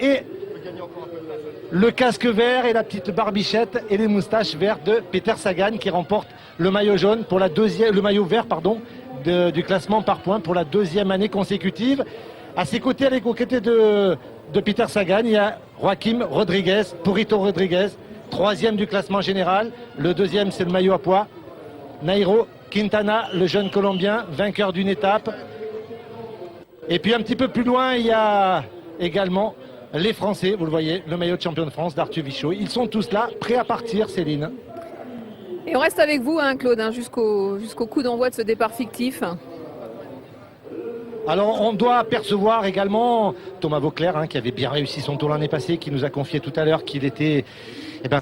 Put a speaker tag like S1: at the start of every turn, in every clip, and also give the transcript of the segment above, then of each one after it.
S1: et le casque vert et la petite barbichette et les moustaches vertes de Peter Sagan qui remporte le maillot jaune pour le maillot vert du classement par points pour la deuxième année consécutive. À ses côtés, aux côtés de Peter Sagan, il y a Joaquim Rodriguez, Purito Rodriguez, troisième du classement général. Le deuxième, c'est le maillot à pois. Nairo Quintana, le jeune Colombien, vainqueur d'une étape. Et puis un petit peu plus loin, il y a également les Français, vous le voyez, le maillot de champion de France d'Arthur Vichot. Ils sont tous là, prêts à partir, Céline.
S2: Et on reste avec vous, hein, Claude, hein, jusqu'au coup d'envoi de ce départ fictif.
S1: Alors on doit apercevoir également Thomas Vauclair, hein, qui avait bien réussi son tour l'année passée, qui nous a confié tout à l'heure qu'il était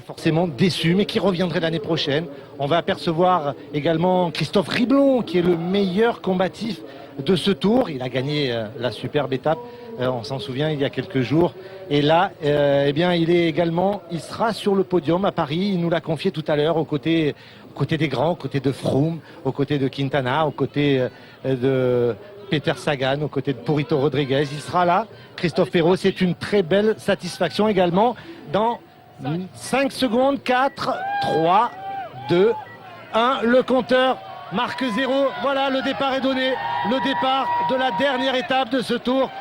S1: forcément déçu, mais qui reviendrait l'année prochaine. On va apercevoir également Christophe Riblon, qui est le meilleur combatif de ce tour. Il a gagné la superbe étape, on s'en souvient, il y a quelques jours. Et là, il sera sur le podium à Paris. Il nous l'a confié tout à l'heure aux côtés des grands, aux côtés de Froome, aux côtés de Quintana, aux côtés de Peter Sagan, aux côtés de Purito Rodriguez. Il sera là, Christophe Perrault. C'est une très belle satisfaction également. Dans 5 secondes, 4, 3, 2, 1. Le compteur marque 0. Voilà, le départ est donné. Le départ de la dernière étape de ce tour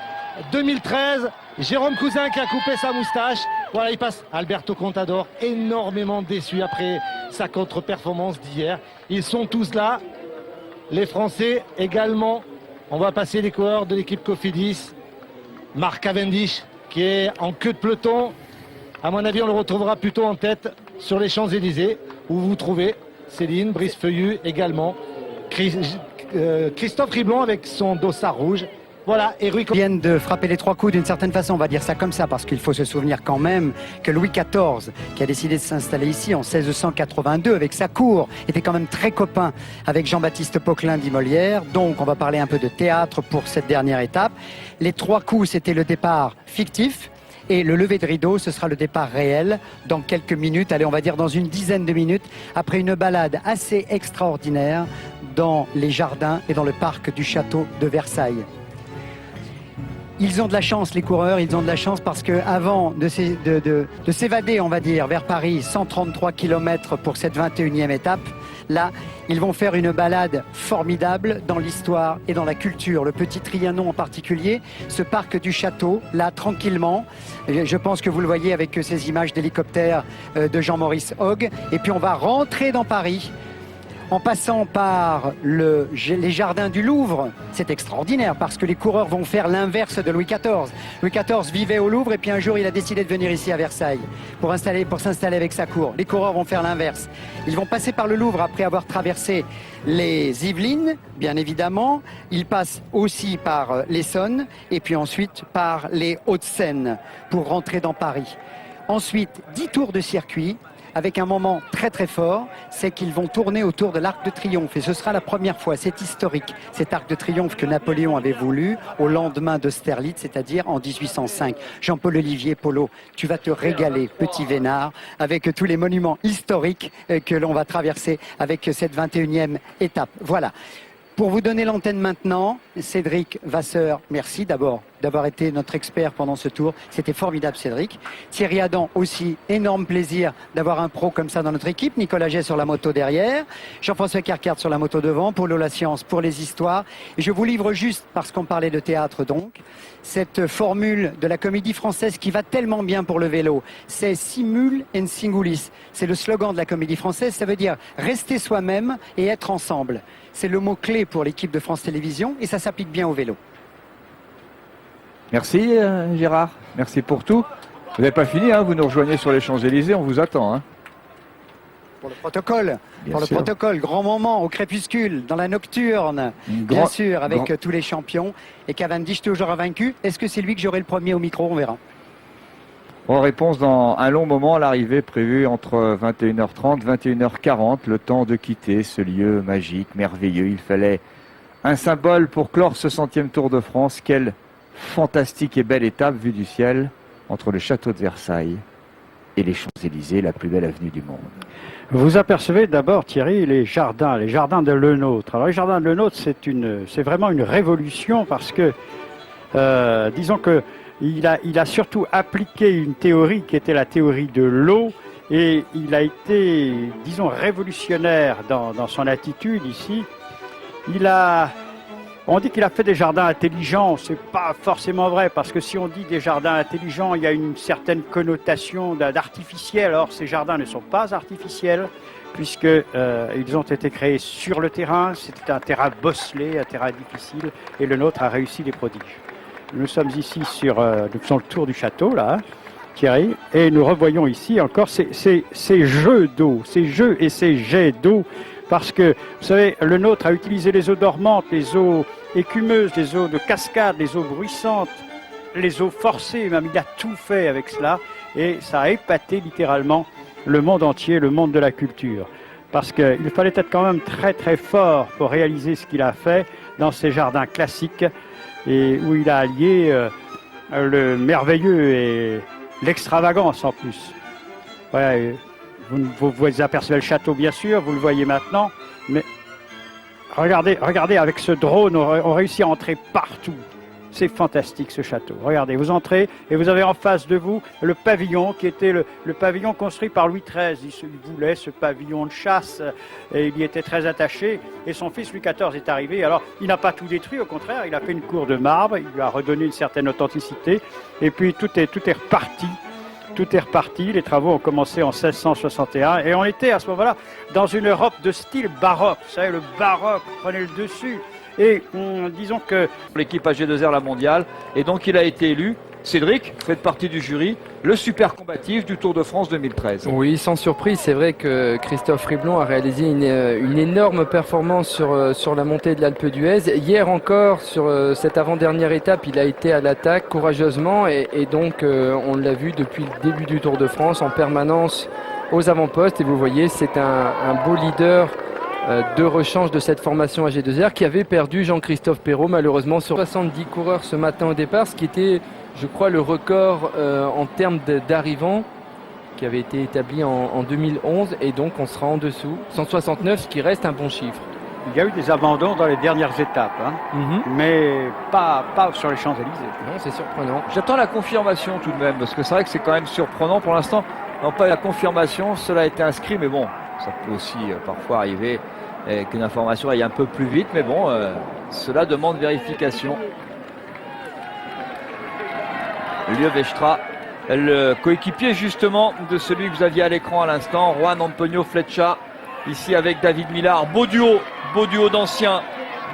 S1: 2013. Jérôme Cousin qui a coupé sa moustache. Voilà, il passe. Alberto Contador, énormément déçu après sa contre-performance d'hier. Ils sont tous là. Les Français également. On va passer les coureurs de l'équipe Cofidis. Mark Cavendish qui est en queue de peloton. À mon avis, on le retrouvera plutôt en tête sur les Champs-Élysées, où vous trouvez Céline, Brice Feuillu également. Christophe Riblon avec son dossard rouge. Voilà, et Rui...
S3: Ils viennent de frapper les 3 coups d'une certaine façon, on va dire ça comme ça, parce qu'il faut se souvenir quand même que Louis XIV, qui a décidé de s'installer ici en 1682 avec sa cour, était quand même très copain avec Jean-Baptiste Poquelin dit Molière. Donc on va parler un peu de théâtre pour cette dernière étape. Les 3 coups, c'était le départ fictif. Et le lever de rideau, ce sera le départ réel dans quelques minutes, allez, on va dire dans une dizaine de minutes, après une balade assez extraordinaire dans les jardins et dans le parc du château de Versailles. Ils ont de la chance, les coureurs, ils ont de la chance parce qu'avant de s'évader, on va dire, vers Paris, 133 km pour cette 21e étape, là, ils vont faire une balade formidable dans l'histoire et dans la culture. Le Petit Trianon en particulier, ce parc du château, là, tranquillement. Je pense que vous le voyez avec ces images d'hélicoptère de Jean-Maurice Hogg. Et puis on va rentrer dans Paris en passant par les jardins du Louvre. C'est extraordinaire parce que les coureurs vont faire l'inverse de Louis XIV. Louis XIV vivait au Louvre et puis un jour il a décidé de venir ici à Versailles pour s'installer avec sa cour. Les coureurs vont faire l'inverse. Ils vont passer par le Louvre après avoir traversé les Yvelines, bien évidemment. Ils passent aussi par l'Essonne et puis ensuite par les Hauts-de-Seine pour rentrer dans Paris. Ensuite, 10 tours de circuit. Avec un moment très très fort, c'est qu'ils vont tourner autour de l'Arc de Triomphe. Et ce sera la première fois, c'est historique, cet Arc de Triomphe que Napoléon avait voulu au lendemain d'Austerlitz, c'est-à-dire en 1805. Jean-Paul Olivier Polo, tu vas te régaler, petit Vénard, avec tous les monuments historiques que l'on va traverser avec cette 21e étape. Voilà. Pour vous donner l'antenne maintenant, Cédric Vasseur, merci d'abord d'avoir été notre expert pendant ce tour. C'était formidable, Cédric. Thierry Adam aussi, énorme plaisir d'avoir un pro comme ça dans notre équipe. Nicolas Gay sur la moto derrière. Jean-François Carcart sur la moto devant. Paulo La Science pour les histoires. Et je vous livre juste, parce qu'on parlait de théâtre donc, cette formule de la Comédie Française qui va tellement bien pour le vélo. C'est simul et singulis. C'est le slogan de la Comédie Française. Ça veut dire rester soi-même et être ensemble. C'est le mot-clé pour l'équipe de France Télévisions et ça s'applique bien au vélo.
S4: Merci Gérard, merci pour tout. Vous n'avez pas fini, hein, vous nous rejoignez sur les Champs-Élysées, on vous attend. Hein.
S3: Pour le protocole, grand moment au crépuscule, dans la nocturne, bien sûr, avec tous les champions. Et Cavendish toujours invaincu. Est-ce que c'est lui que j'aurai le premier au micro? On verra.
S4: En réponse dans un long moment, l'arrivée prévue entre 21h30 et 21h40, le temps de quitter ce lieu magique, merveilleux. Il fallait un symbole pour clore ce 100e Tour de France. Quelle fantastique et belle étape vue du ciel entre le château de Versailles et les Champs-Élysées, la plus belle avenue du monde.
S5: Vous apercevez d'abord, Thierry, les jardins de Lenôtre. Alors les jardins de Lenôtre, c'est vraiment une révolution parce que, disons que il a surtout appliqué une théorie qui était la théorie de l'eau, et il a été, disons, révolutionnaire dans son attitude ici. On dit qu'il a fait des jardins intelligents, c'est pas forcément vrai, parce que si on dit des jardins intelligents, il y a une certaine connotation d'artificiel. Or, ces jardins ne sont pas artificiels, puisqu'ils ont été créés sur le terrain. C'était un terrain bosselé, un terrain difficile, et le nôtre a réussi des prodiges. Nous sommes ici sur le tour du château, là, Thierry, et nous revoyons ici encore ces jeux d'eau, ces jeux et ces jets d'eau, parce que, vous savez, le nôtre a utilisé les eaux dormantes, les eaux écumeuses, les eaux de cascade, les eaux bruissantes, les eaux forcées, même il a tout fait avec cela, et ça a épaté littéralement le monde entier, le monde de la culture. Parce qu'il fallait être quand même très très fort pour réaliser ce qu'il a fait dans ces jardins classiques, et où il a allié le merveilleux et l'extravagance en plus. Ouais, vous apercevez le château bien sûr, vous le voyez maintenant, mais regardez avec ce drone, on réussit à entrer partout. C'est fantastique ce château. Regardez, vous entrez et vous avez en face de vous le pavillon qui était le pavillon construit par Louis XIII. Il voulait ce pavillon de chasse et il y était très attaché. Et son fils Louis XIV est arrivé. Alors, il n'a pas tout détruit, au contraire, il a fait une cour de marbre, il lui a redonné une certaine authenticité. Et puis tout est reparti. Tout est reparti, les travaux ont commencé en 1661 et on était à ce moment-là dans une Europe de style baroque. Vous savez, le baroque prenait le dessus. Et disons que
S4: l'équipe AG2R la mondiale, et donc il a été élu. Cédric, vous faites partie du jury, le super combatif du Tour de France 2013.
S6: Oui, sans surprise, c'est vrai que Christophe Riblon a réalisé une énorme performance sur la montée de l'Alpe d'Huez. Hier encore, sur cette avant-dernière étape, il a été à l'attaque courageusement et donc on l'a vu depuis le début du Tour de France en permanence aux avant-postes. Et vous voyez, c'est un beau leader de rechange de cette formation AG2R qui avait perdu Jean-Christophe Perrault malheureusement sur 70 coureurs ce matin au départ, ce qui était, je crois, le record en termes d'arrivants qui avait été établi en 2011, et donc on sera en dessous. 169, ce qui reste un bon chiffre.
S5: il y a eu des abandons dans les dernières étapes, mais pas sur les Champs-Élysées.
S6: Non, c'est surprenant.
S4: J'attends la confirmation tout de même, parce que c'est vrai que c'est quand même surprenant. Pour l'instant, non pas la confirmation, cela a été inscrit, mais bon, ça peut aussi parfois arriver qu'une information aille un peu plus vite, mais bon, cela demande vérification. Lieu Vestra, le coéquipier justement de celui que vous aviez à l'écran à l'instant, Juan Antonio Flecha, ici avec David Millar. Beau duo d'anciens,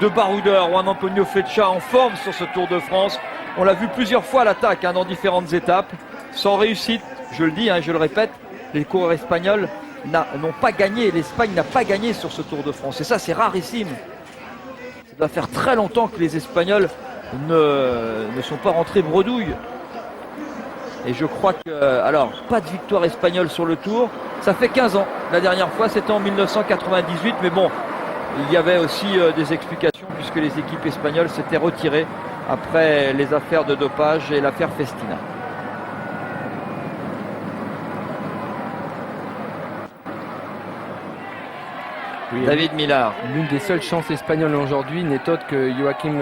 S4: de baroudeurs. Juan Antonio Flecha en forme sur ce Tour de France. On l'a vu plusieurs fois à l'attaque dans différentes étapes, sans réussite. Je le dis, je le répète, les coureurs espagnols n'ont pas gagné, l'Espagne n'a pas gagné sur ce Tour de France. Et ça, c'est rarissime. Ça doit faire très longtemps que les Espagnols ne sont pas rentrés bredouille. Et je crois que, alors, pas de victoire espagnole sur le Tour. Ça fait 15 ans. La dernière fois, c'était en 1998. Mais bon, il y avait aussi des explications puisque les équipes espagnoles s'étaient retirées après les affaires de dopage et l'affaire Festina. Oui, David Millar.
S6: L'une des seules chances espagnoles aujourd'hui n'est autre que Joaquim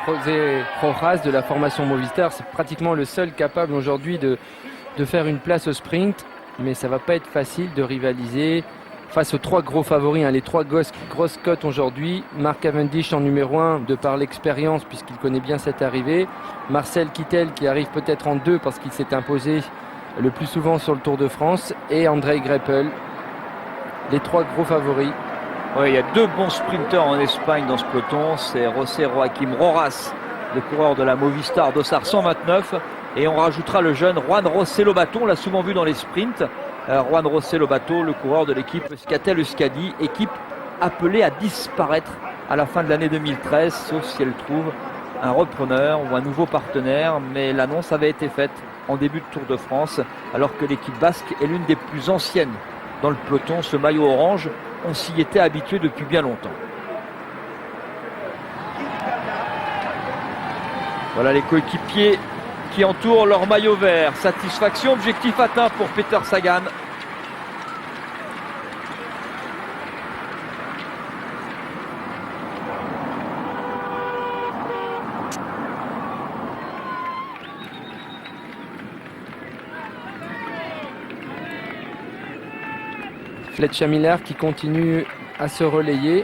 S6: José Rojas de la formation Movistar. C'est pratiquement le seul capable aujourd'hui de faire une place au sprint, mais ça va pas être facile de rivaliser face aux trois gros favoris, les trois grosses cotes aujourd'hui. Mark Cavendish en numéro 1 de par l'expérience puisqu'il connaît bien cette arrivée. Marcel Kittel qui arrive peut-être en 2 parce qu'il s'est imposé le plus souvent sur le Tour de France, et André Greipel, les trois gros favoris.
S4: Oui, il y a deux bons sprinteurs en Espagne dans ce peloton, c'est José Joaquim Rojas, le coureur de la Movistar Dossard 129, et on rajoutera le jeune Juan José Lobato, on l'a souvent vu dans les sprints. Juan José Lobato, le coureur de l'équipe Euskaltel-Euskadi, équipe appelée à disparaître à la fin de l'année 2013, sauf si elle trouve un repreneur ou un nouveau partenaire, mais l'annonce avait été faite en début de Tour de France, alors que l'équipe basque est l'une des plus anciennes dans le peloton. Ce maillot orange, on s'y était habitué depuis bien longtemps. Voilà les coéquipiers qui entourent leur maillot vert. Satisfaction, objectif atteint pour Peter Sagan.
S6: Fletcher Miller qui continue à se relayer.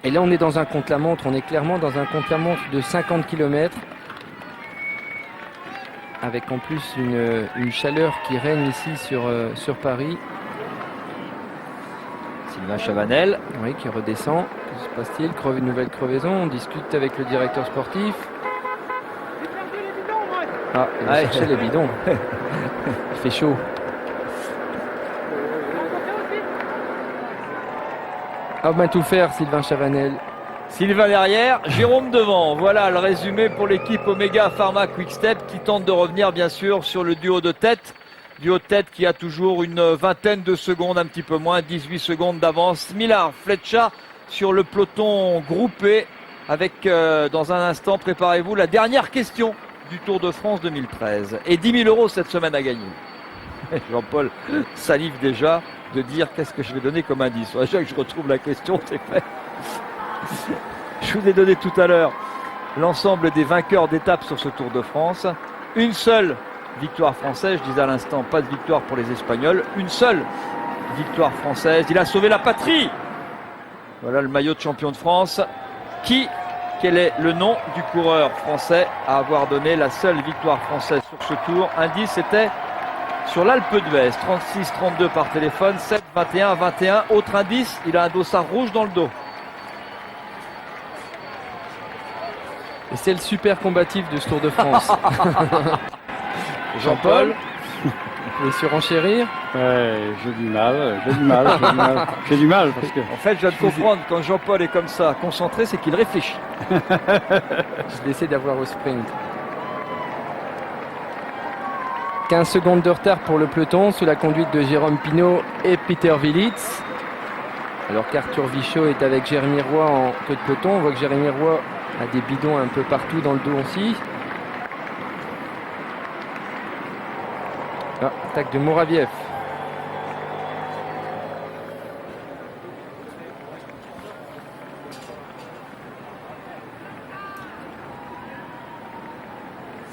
S6: Et là, on est dans un contre-la-montre. On est clairement dans un contre-la-montre de 50 km. Avec en plus une chaleur qui règne ici sur Paris.
S7: Sylvain Chavanel.
S6: Oui, qui redescend. Que se passe-t-il? Une nouvelle crevaison. On discute avec le directeur sportif. Ah, il va chercher les bidons. Il fait chaud. Ah ben tout faire, Sylvain Chavanel.
S7: Sylvain derrière, Jérôme devant. Voilà le résumé pour l'équipe Omega Pharma Quick-Step qui tente de revenir bien sûr sur le duo de tête. Duo de tête qui a toujours une vingtaine de secondes, un petit peu moins, 18 secondes d'avance. Millard, Fletcher sur le peloton groupé avec dans un instant, préparez-vous, la dernière question du Tour de France 2013. Et 10 000 € cette semaine à gagner. Jean-Paul salive déjà de dire qu'est-ce que je vais donner comme indice. Déjà que je retrouve la question, c'est fait. Je vous ai donné tout à l'heure l'ensemble des vainqueurs d'étapes sur ce Tour de France. Une seule victoire française, je disais à l'instant, pas de victoire pour les Espagnols. Une seule victoire française. Il a sauvé la patrie. Voilà le maillot de champion de France. Quel est le nom du coureur français à avoir donné la seule victoire française sur ce Tour? Indice, c'était sur l'Alpe d'Huez. 36-32 par téléphone, 7-21-21. Autre indice, il a un dossard rouge dans le dos.
S6: Et c'est le super combatif de ce Tour de France.
S7: Jean-Paul,
S6: vous pouvez surenchérir?
S5: Ouais, j'ai du mal. J'ai du mal parce que.
S7: en fait, je viens de comprendre, quand Jean-Paul est comme ça, concentré, c'est qu'il réfléchit.
S6: Je vais essayer d'avoir au sprint. 15 secondes de retard pour le peloton sous la conduite de Jérôme Pinault et Peter Willits. Alors qu'Arthur Vichot est avec Jérémy Roy en queue de peloton. On voit que Jérémy Roy a des bidons un peu partout dans le dos aussi. Ah, attaque de Moraviev.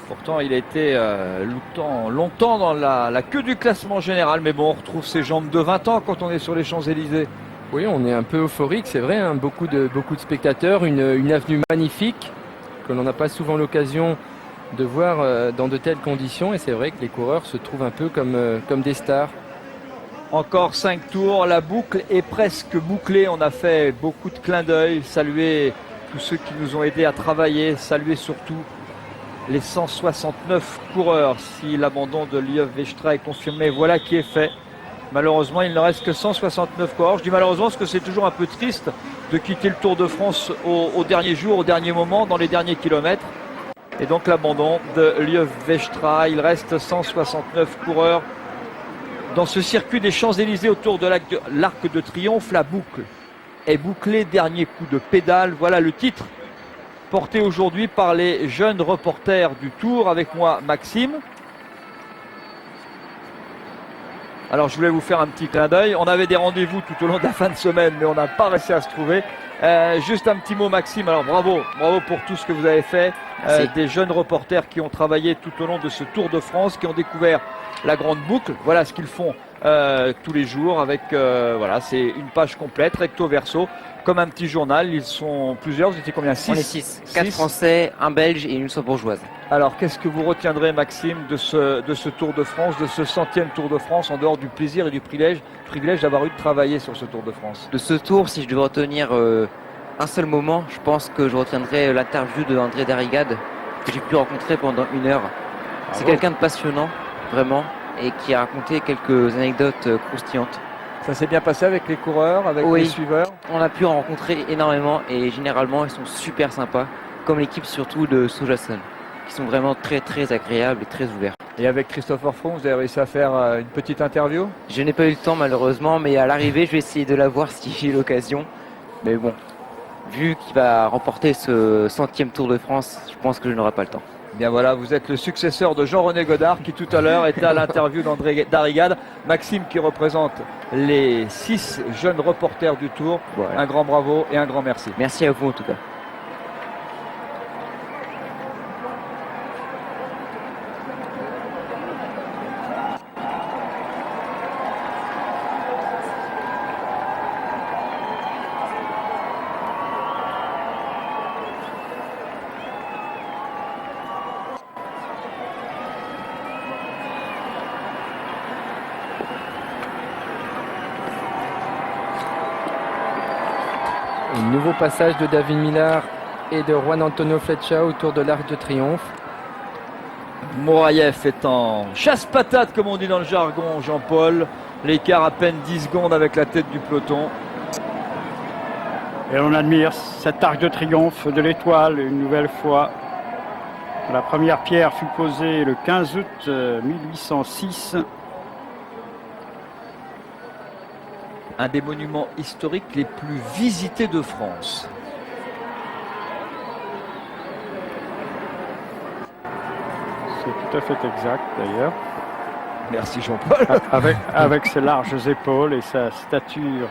S7: Pourtant, il a été longtemps dans la queue du classement général. Mais bon, on retrouve ses jambes de 20 ans quand on est sur les Champs-Élysées.
S6: Oui, on est un peu euphorique, c'est vrai. Hein, beaucoup de spectateurs, une avenue magnifique que l'on n'a pas souvent l'occasion de voir dans de telles conditions. Et c'est vrai que les coureurs se trouvent un peu comme des stars.
S7: Encore 5 tours, la boucle est presque bouclée. On a fait beaucoup de clins d'œil, saluer tous ceux qui nous ont aidés à travailler, saluer surtout les 169 coureurs. Si l'abandon de Lièvre-Vestra est confirmé, voilà qui est fait. Malheureusement, il ne reste que 169 coureurs. Je dis malheureusement parce que c'est toujours un peu triste de quitter le Tour de France au dernier jour, au dernier moment, dans les derniers kilomètres. Et donc l'abandon de Lièvre-Vestra. Il reste 169 coureurs dans ce circuit des Champs-Élysées autour de l'Arc de Triomphe. La boucle est bouclée, dernier coup de pédale. Voilà le titre porté aujourd'hui par les jeunes reporters du Tour. Avec moi, Maxime. Alors je voulais vous faire un petit clin d'œil. On avait des rendez-vous tout au long de la fin de semaine, mais on n'a pas réussi à se trouver. Juste un petit mot, Maxime. Alors bravo pour tout ce que vous avez fait. Des jeunes reporters qui ont travaillé tout au long de ce Tour de France, qui ont découvert la grande boucle. Voilà ce qu'ils font tous les jours avec voilà, c'est une page complète, recto verso, comme un petit journal. Ils sont plusieurs. Vous étiez combien? 6?
S8: On est 6. 4 Français, un Belge et une Luxembourgeoise.
S7: Alors, qu'est-ce que vous retiendrez, Maxime, de ce Tour de France, de ce 100e Tour de France, en dehors du plaisir et du privilège d'avoir eu de travailler sur ce Tour de France?
S8: De ce tour, si je devais retenir un seul moment, je pense que je retiendrai l'interview de André Darrigade, que j'ai pu rencontrer pendant 1 heure. C'est quelqu'un de passionnant, vraiment, et qui a raconté quelques anecdotes croustillantes.
S7: Ça s'est bien passé avec les coureurs, avec les suiveurs?
S8: On a pu en rencontrer énormément et généralement ils sont super sympas, comme l'équipe surtout de Sojason, qui sont vraiment très très agréables et très ouverts.
S7: Et avec Christopher Froome, vous avez réussi à faire une petite interview?
S8: Je n'ai pas eu le temps malheureusement, mais à l'arrivée je vais essayer de la voir si j'ai l'occasion. Mais bon, vu qu'il va remporter ce 100e Tour de France, je pense que je n'aurai pas le temps.
S7: Bien voilà, vous êtes le successeur de Jean-René Godard qui tout à l'heure était à l'interview d'André Darrigade. Maxime qui représente les 6 jeunes reporters du Tour. Voilà. Un grand bravo et un grand merci.
S8: Merci à vous en tout cas.
S6: Un nouveau passage de David Millar et de Juan Antonio Flecha autour de l'Arc de Triomphe.
S7: Mouraïev est en chasse-patate, comme on dit dans le jargon, Jean-Paul. L'écart à peine 10 secondes avec la tête du peloton.
S5: Et on admire cet arc de triomphe de l'Étoile une nouvelle fois. La première pierre fut posée le 15 août 1806.
S7: Un des monuments historiques les plus visités de France.
S5: C'est tout à fait exact d'ailleurs.
S7: Merci Jean-Paul.
S5: Avec ses larges épaules et sa stature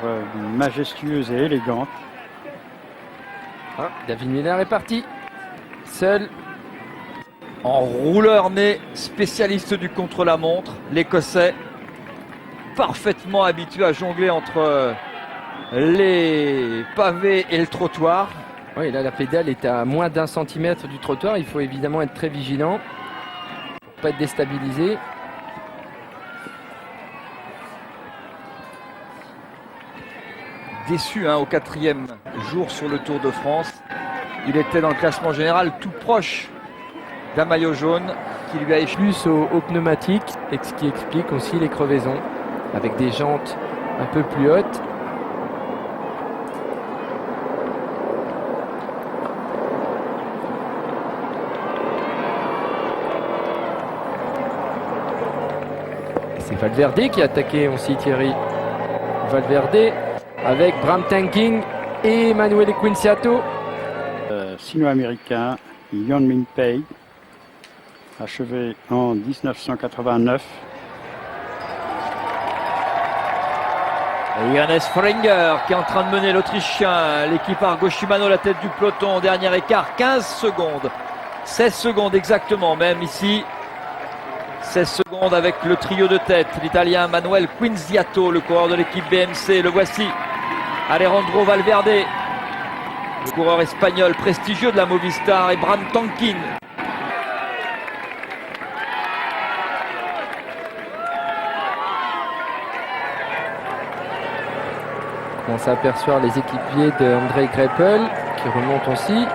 S5: majestueuse et élégante.
S6: David Millar est parti. Seul.
S7: En rouleur né, spécialiste du contre-la-montre, l'Écossais, parfaitement habitué à jongler entre les pavés et le trottoir.
S6: Oui, là la pédale est à moins d'1 centimètre du trottoir. Il faut évidemment être très vigilant pour ne pas être déstabilisé.
S7: Déçu au 4e jour sur le Tour de France. Il était dans le classement général tout proche d'un maillot jaune qui lui a échoué.
S6: Plus aux pneumatiques, et ce qui explique aussi les crevaisons avec des jantes un peu plus hautes. C'est Valverde qui a attaqué aussi, Thierry. Valverde avec Bram Tankink et Emanuele Quinziato.
S5: Sino-américain Yon Min Pei, achevé en 1989.
S7: Et Johannes Fringer qui est en train de mener l'Autrichien, l'équipe Argo Shimano, la tête du peloton, dernier écart, 15 secondes. 16 secondes exactement, même ici. 16 secondes avec le trio de tête, l'Italien Manuel Quinziato, le coureur de l'équipe BMC, le voici. Alejandro Valverde, le coureur espagnol prestigieux de la Movistar, et Bram Tankink.
S6: On commence à apercevoir les équipiers de André Greipel qui remontent aussi.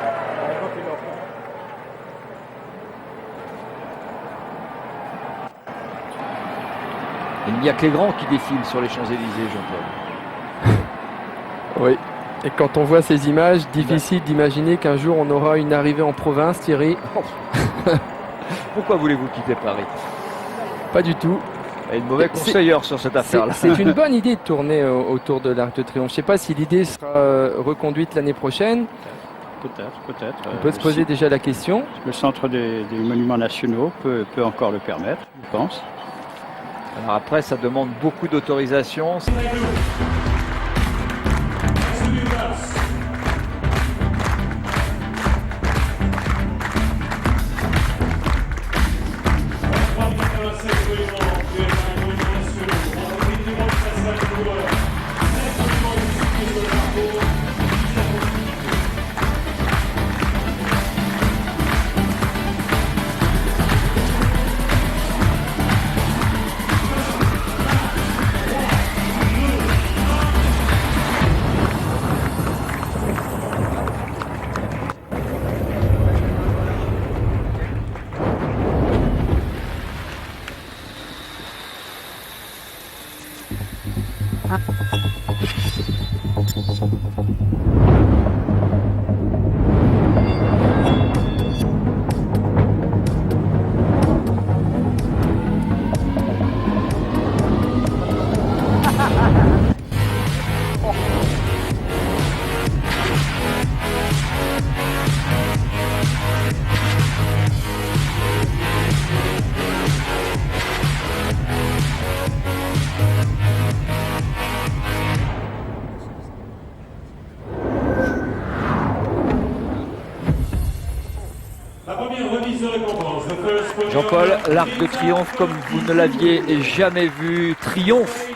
S7: Il n'y a que les grands qui défilent sur les Champs-Élysées, Jean-Paul.
S6: Oui. Et quand on voit ces images, difficile d'imaginer qu'un jour on aura une arrivée en province, Thierry.
S7: Pourquoi voulez-vous quitter Paris?
S6: Pas du tout.
S7: Il y a une mauvaise conseillère sur cette affaire-là.
S6: C'est une bonne idée de tourner autour de l'Arc de Triomphe. Je ne sais pas si l'idée sera reconduite l'année prochaine.
S5: Peut-être.
S6: On peut se poser déjà la question.
S5: Le centre des monuments nationaux peut encore le permettre, je pense.
S7: Alors après, ça demande beaucoup d'autorisation. Jean-Paul, l'Arc de Triomphe comme vous ne l'aviez jamais vu, triomphe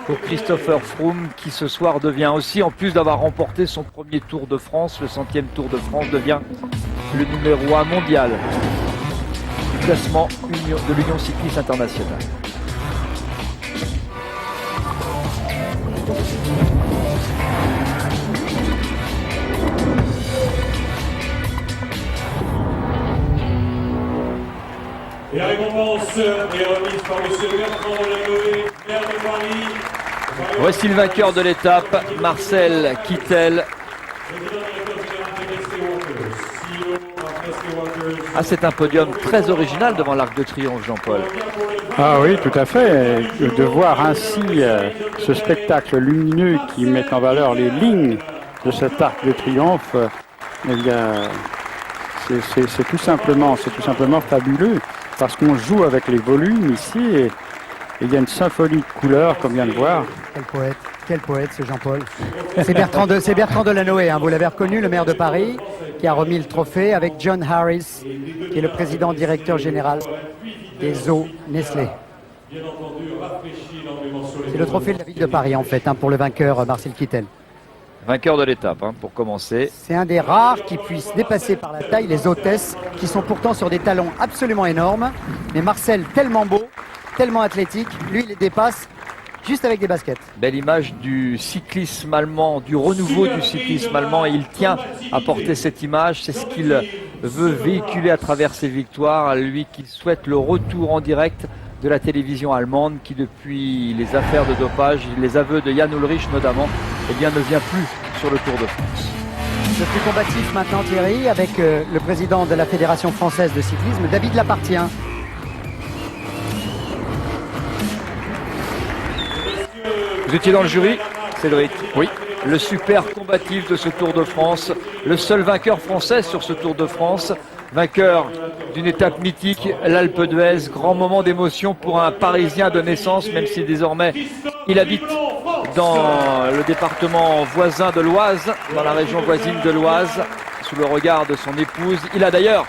S7: pour Christopher Froome qui ce soir devient aussi, en plus d'avoir remporté son premier Tour de France, le 100e Tour de France, devient le numéro 1 mondial du classement de l'Union cycliste internationale.
S9: est remise par M. Bertrand Delanoë, maire de Paris.
S7: Voici le vainqueur de l'étape, Marcel Kittel. Ah, c'est un podium très original devant l'Arc de Triomphe, Jean-Paul.
S5: Ah oui, tout à fait. De voir ainsi ce spectacle lumineux qui met en valeur les lignes de cet Arc de Triomphe, eh bien, c'est tout simplement fabuleux parce qu'on joue avec les volumes ici et il y a une symphonie de couleurs comme vient de voir.
S3: Quel poète ce Jean-Paul. C'est Bertrand Delanoë, hein, vous l'avez reconnu, le maire de Paris, qui a remis le trophée avec John Harris, qui est le président directeur général des eaux Nestlé. C'est le trophée de la ville de Paris en fait, hein, pour le vainqueur Marcel Kittel.
S7: Vainqueur de l'étape, hein, pour commencer.
S3: C'est un des rares qui puisse dépasser par la taille les hôtesses, qui sont pourtant sur des talons absolument énormes. Mais Marcel, tellement beau, tellement athlétique, lui il les dépasse juste avec des baskets.
S7: Belle image du cyclisme allemand, du renouveau du cyclisme allemand, et il tient à porter cette image. C'est ce qu'il veut véhiculer à travers ses victoires, lui qui souhaite le retour en direct de la télévision allemande, qui depuis les affaires de dopage, les aveux de Jan Ullrich notamment, eh bien, ne vient plus sur le Tour de France.
S3: Le plus combatif maintenant, Thierry, avec le président de la Fédération française de cyclisme, David Lapartien.
S7: Vous étiez dans le jury, Cédric? Oui. Le super combatif de ce Tour de France, le seul vainqueur français sur ce Tour de France, vainqueur d'une étape mythique, l'Alpe d'Huez, grand moment d'émotion pour un Parisien de naissance, même si désormais il habite dans le département voisin de l'Oise, dans la région voisine de l'Oise, sous le regard de son épouse. Il a d'ailleurs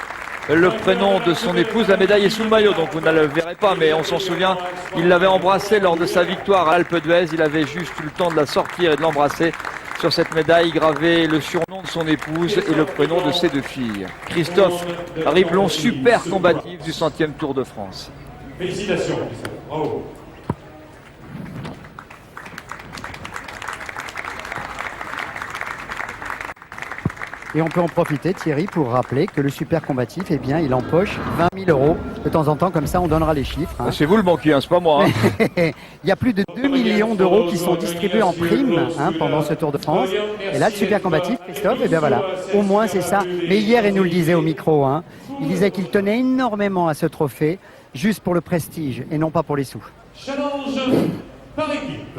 S7: le prénom de son épouse, la médaille est sous le maillot, donc vous ne le verrez pas, mais on s'en souvient, il l'avait embrassée lors de sa victoire à Alpe d'Huez, il avait juste eu le temps de la sortir et de l'embrasser. Sur cette médaille, gravé le surnom de son épouse et le prénom de ses deux filles. Christophe Riblon, super combatif du 100e Tour de France.
S9: Félicitations, Christophe. Bravo.
S3: Et on peut en profiter, Thierry, pour rappeler que le super combatif, eh bien, il empoche 20 000 euros. De temps en temps, comme ça, on donnera les chiffres. Hein.
S7: C'est vous le banquier, hein, c'est pas moi. Hein.
S3: Il y a plus de 2 millions d'euros qui sont distribués en primes pendant ce Tour de France. Et là, le super combatif, Christophe, eh bien voilà, au moins c'est ça. Mais hier, il nous le disait au micro, hein, il disait qu'il tenait énormément à ce trophée, juste pour le prestige et non pas pour les sous.
S9: Challenge par équipe.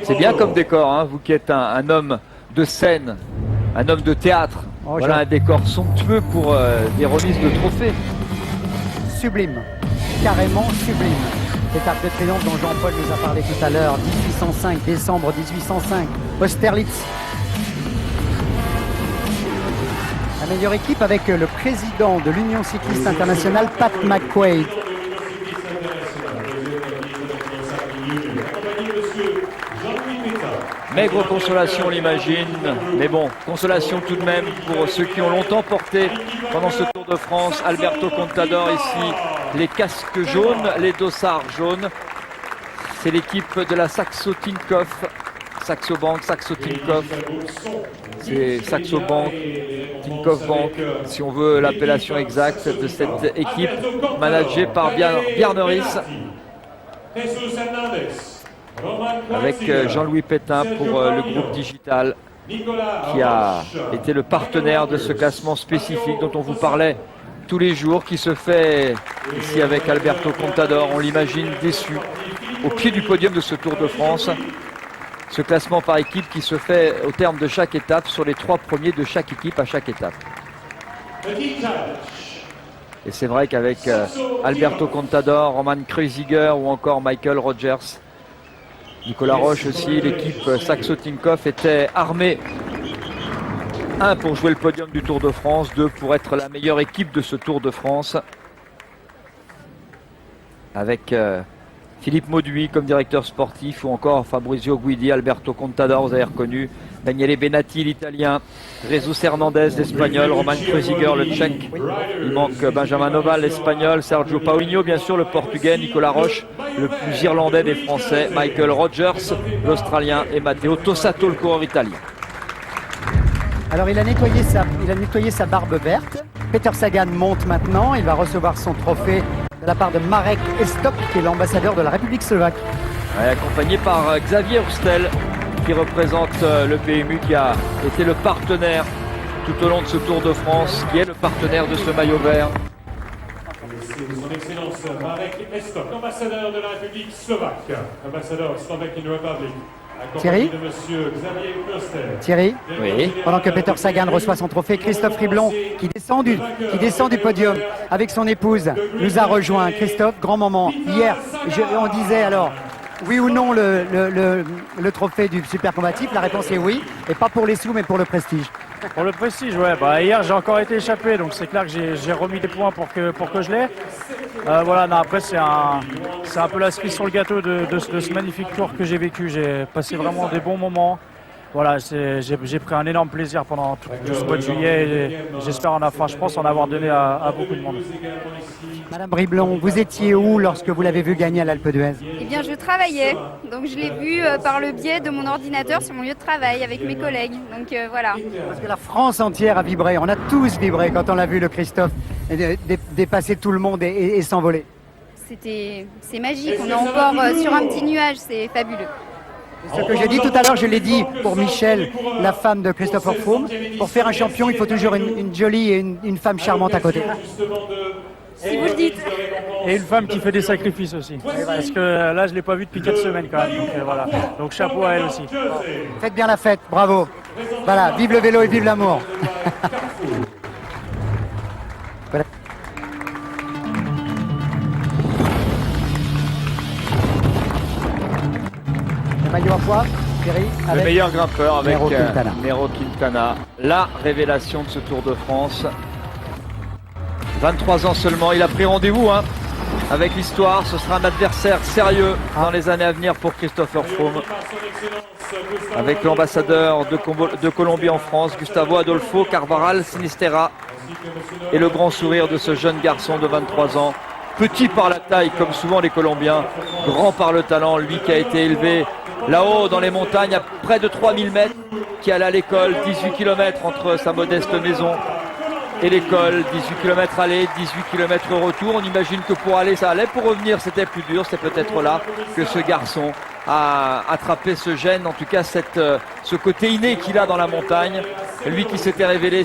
S7: C'est bien comme décor, hein, vous qui êtes un homme de scène, un homme de théâtre.
S3: Oh,
S7: voilà un décor somptueux pour des remises de trophées.
S3: Sublime, carrément sublime. Cet Arc de Triomphe dont Jean-Paul nous a parlé tout à l'heure, 1805, décembre 1805, Austerlitz. La meilleure équipe avec le président de l'Union cycliste internationale, Pat McQuaid.
S7: Maigre consolation, on l'imagine, mais bon, consolation tout de même pour ceux qui ont longtemps porté pendant ce Tour de France. Alberto Contador ici, les casques jaunes, les dossards jaunes. C'est l'équipe de la Saxo Tinkoff, Saxo Bank, Saxo Tinkoff. C'est Saxo Bank, Tinkoff Bank, si on veut l'appellation exacte de cette équipe, managée par Bjarne Riis, avec Jean-Louis Pétain pour le groupe Digital, qui a été le partenaire de ce classement spécifique dont on vous parlait tous les jours, qui se fait ici avec Alberto Contador, on l'imagine déçu, au pied du podium de ce Tour de France. Ce classement par équipe qui se fait au terme de chaque étape, sur les 3 premiers de chaque équipe à chaque étape. Et c'est vrai qu'avec Alberto Contador, Roman Kreuziger ou encore Michael Rogers, Nicolas Roche aussi, l'équipe Saxo Tinkoff était armée. 1 pour jouer le podium du Tour de France, 2 pour être la meilleure équipe de ce Tour de France. Avec Philippe Mauduit comme directeur sportif ou encore Fabrizio Guidi, Alberto Contador, vous avez reconnu, Daniele Benatti l'Italien, Jesus Hernandez l'Espagnol, Roman Kreuziger le Tchèque, il manque Benjamin Noval l'Espagnol, Sergio Paulinho bien sûr le Portugais, Nicolas Roche le plus irlandais des Français, Michael Rogers l'Australien et Matteo Tossato le coureur italien.
S3: Alors il a nettoyé sa barbe verte Peter Sagan monte maintenant. Il va recevoir son trophée de la part de Marek Estop, qui est l'ambassadeur de la République slovaque.
S7: Ouais, accompagné par Xavier Hustel, qui représente le PMU, qui a été le partenaire tout au long de ce Tour de France, qui est le partenaire de ce maillot vert.
S9: Son Excellence Marek Estop, ambassadeur de la République slovaque, ambassadeur Slovakian Republic,
S3: Thierry
S9: accompagné de Monsieur Xavier Hustel.
S3: Thierry,
S7: Oui.
S3: pendant que Peter Sagan reçoit son trophée, Christophe Riblon, qui descend du podium avec son épouse, nous a rejoint. Christophe, grand moment. Hier, on disait alors, oui ou non le trophée du super combatif. La réponse est oui, et pas pour les sous, mais pour le prestige.
S5: Pour le prestige, ouais. Hier, j'ai encore été échappé, donc c'est clair que j'ai remis des points pour que je l'ai. Voilà, non, après, c'est un peu la cerise sur le gâteau de ce magnifique tour que j'ai vécu. J'ai passé vraiment des bons moments. Voilà, j'ai pris un énorme plaisir pendant tout ce mois de juillet et j'espère je pense en avoir donné à beaucoup de monde.
S3: Madame Riblon, vous étiez où lorsque vous l'avez vu gagner à l'Alpe d'Huez?
S10: Eh bien, je travaillais, donc je l'ai vu par le biais de mon ordinateur sur mon lieu de travail avec mes collègues. Donc voilà.
S3: Parce que la France entière a vibré, on a tous vibré quand on l'a vu le Christophe dépasser tout le monde et s'envoler.
S10: C'est magique, on est encore sur un petit nuage, c'est fabuleux.
S3: Ce que j'ai dit tout à l'heure, je l'ai dit pour Michel, la femme de Christopher Froome. Pour faire un champion, il faut toujours une jolie et une femme charmante à côté.
S10: Si vous le dites.
S5: Et une femme qui fait des sacrifices aussi. Parce que là, je ne l'ai pas vue depuis 4 semaines quand même. Donc, voilà. Donc chapeau à elle aussi.
S3: Faites bien la fête, bravo. Voilà, vive le vélo et vive l'amour. Voilà. Le maillot à poids, Thierry,
S7: Le
S3: avec
S7: meilleur grimpeur avec
S3: Nairo Quintana.
S7: Nairo Quintana, la révélation de ce Tour de France. 23 ans seulement, il a pris rendez-vous avec l'histoire. Ce sera un adversaire sérieux dans les années à venir pour Christopher Froome. Avec l'ambassadeur de Colombie en France, Gustavo Adolfo Carvajal Sinisterra. Et le grand sourire de ce jeune garçon de 23 ans. Petit par la taille, comme souvent les Colombiens, grand par le talent, lui qui a été élevé là-haut dans les montagnes à près de 3000 mètres, qui allait à l'école, 18 km entre sa modeste maison et l'école, 18 km aller, 18 km retour. On imagine que pour aller ça allait, pour revenir c'était plus dur. C'est peut-être là que ce garçon a attrapé ce gène, en tout cas ce côté inné qu'il a dans la montagne. Lui qui s'était révélé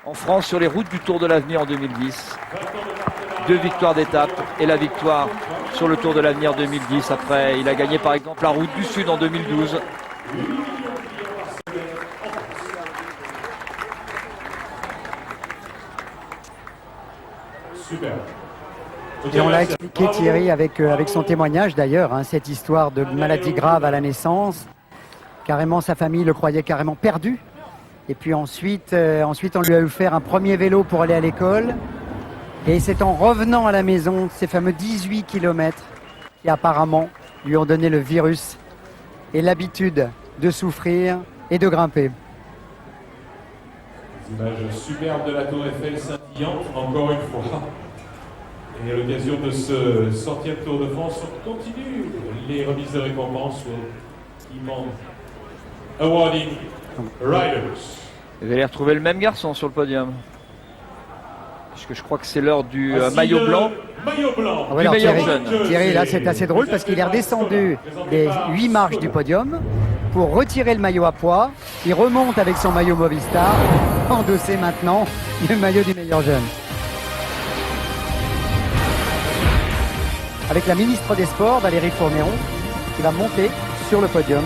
S7: en France sur les routes du Tour de l'Avenir en 2010. 2 victoires d'étape et la victoire sur le Tour de l'Avenir 2010. Après, il a gagné par exemple la Route du Sud en 2012.
S9: Super.
S3: Et on l'a expliqué Thierry avec son témoignage d'ailleurs, cette histoire de maladie grave à la naissance. Carrément sa famille le croyait carrément perdu. Et puis ensuite on lui a offert un premier vélo pour aller à l'école. Et c'est en revenant à la maison, ces fameux 18 km, qui apparemment lui ont donné le virus et l'habitude de souffrir et de grimper.
S9: Des images superbes de la Tour Eiffel scintillante, encore une fois. Et à l'occasion de ce 100e Tour de France, on continue les remises de récompenses au Iman Awarding Riders.
S7: Vous allez retrouver le même garçon sur le podium. Puisque je crois que c'est l'heure du maillot blanc.
S9: Maillot blanc.
S3: Ah ouais, alors,
S7: meilleur jeune.
S3: Thierry, là c'est assez drôle parce qu'il est redescendu des 8 marches du podium pour retirer le maillot à poids. Il remonte avec son maillot Movistar, endossé maintenant le maillot du meilleur jeune. Avec la ministre des Sports, Valérie Fournéon, qui va monter sur le podium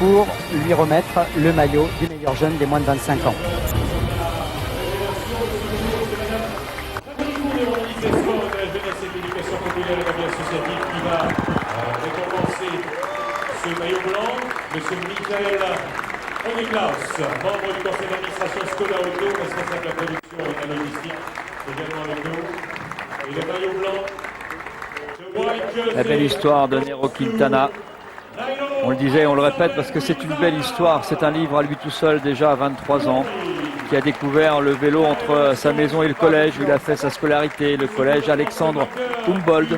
S3: pour lui remettre le maillot du meilleur jeune des moins de 25 ans.
S9: Qui va récompenser ce maillot blanc, monsieur Michael Oniklaus, membre du conseil d'administration Skoda Auto, responsable de la production et de la logistique, également avec nous. Et le maillot blanc,
S7: La belle histoire de Nairo Quintana. On le disait, on le répète parce que c'est une belle histoire. C'est un livre à lui tout seul déjà à 23 ans qui a découvert le vélo entre sa maison et le collège où il a fait sa scolarité, le collège Alexandre Humboldt.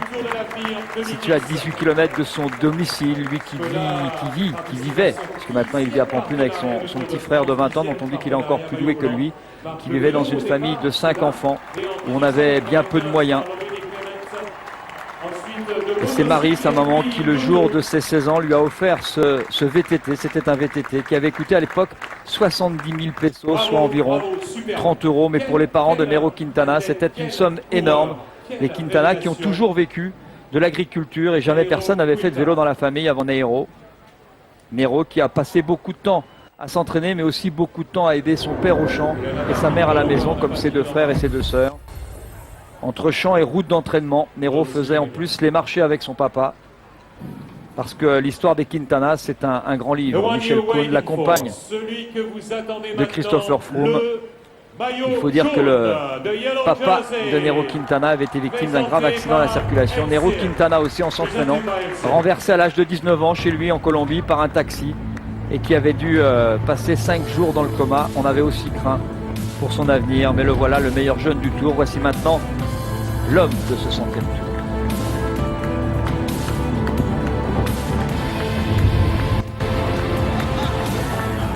S7: situé à 18 km de son domicile, lui qui vivait, parce que maintenant il vit à Pamplune avec son petit frère de 20 ans, dont on dit qu'il est encore plus doué que lui, qui vivait dans une famille de 5 enfants, où on avait bien peu de moyens. Et c'est Marie, sa maman, qui le jour de ses 16 ans lui a offert ce VTT. C'était un VTT qui avait coûté à l'époque 70 000 pesos, soit environ 30 €. Mais pour les parents de Nero Quintana, c'était une somme énorme. Les Quintana qui ont toujours vécu de l'agriculture et jamais personne n'avait fait de vélo dans la famille avant Nero. Nero qui a passé beaucoup de temps à s'entraîner, mais aussi beaucoup de temps à aider son père au champ et sa mère à la maison, comme ses 2 frères et ses 2 sœurs. Entre champs et routes d'entraînement, Nero faisait en plus les marchés avec son papa. Parce que l'histoire des Quintana, c'est un grand livre. Michel Kuhn, la compagne de Christopher Froome. Il faut dire que le papa de Nero Quintana avait été victime d'un grave accident à la circulation. Nero Quintana aussi, en s'entraînant, renversé à l'âge de 19 ans chez lui en Colombie par un taxi et qui avait dû passer 5 jours dans le coma. On avait aussi craint pour son avenir, mais le voilà, le meilleur jeune du Tour. Voici maintenant l'homme de ce 100e Tour.